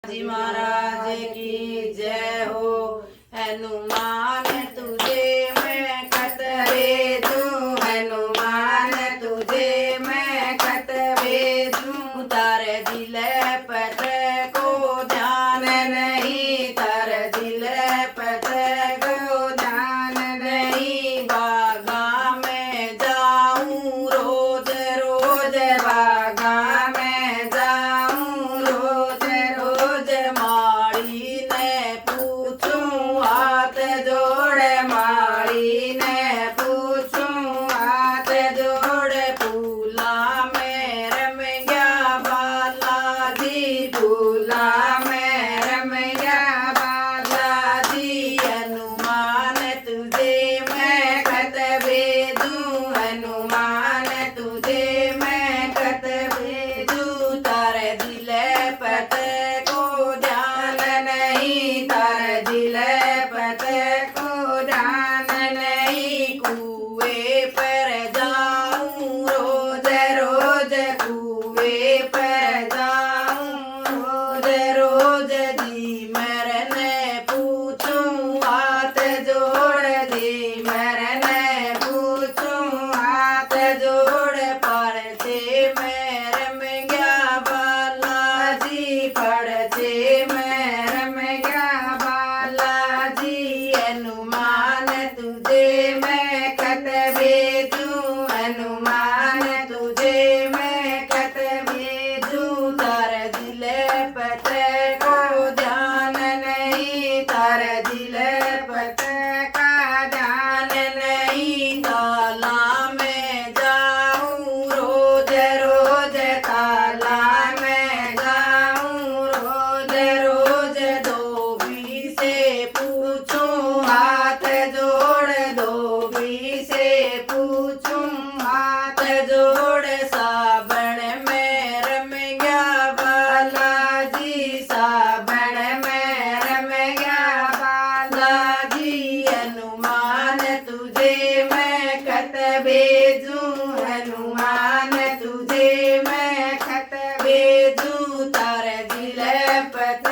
जी महाराज की जय हो। हनुमान तुझे मैं खत भेजूं, हनुमान तुझे मैं खत भेजूं। तारे दिल पत को ध्यान नहीं, तारे दिल पत को ध्यान नहीं। बागा में जाऊं रोज रोज, बागा में जाऊं रोज रोज। माड़ी ने पूछूं हाथ जोड़े, माड़ी ने पूछूं हाथ जोड़े। फूला में रम गया बालाजी, फूला में रम गया बालाजी। हनुमान तुझे मैं खत भेजूं, हनुमान तुझे मैं खत भेजूं। तारे दिल पत को ध्यान नहीं, तारे दिल पत को ध्यान नहीं। कुएं पर जाऊं रोज रोज, कुएं पर जाऊं रोज रोज। जी मरने पूछूं हाथ जोड़, जी मरने पूछूं हाथ जोड़। पड़ते में रम गया बालाजी, पड़ते में रम गया बालाजी। हनुमान तुझे मैं खत भेजूं, हनुमान तुझे मैं खत भेजूं। तारे दिल पत को ध्यान नहीं, तारे दिल पत का ध्यान नहीं। ताला में जाऊं रोज रोज, ताला में जाऊं रोज रोज। धोबी से पूछूं हाथ जोड़, धोबी से पूछूं हाथ जोड़। सावन में रम गया बालाजी, सावन में रम गया बालाजी। हनुमान तुझे मैं खत भेजूं, हनुमान तुझे मैं खत भेजूं। तारे दिल पत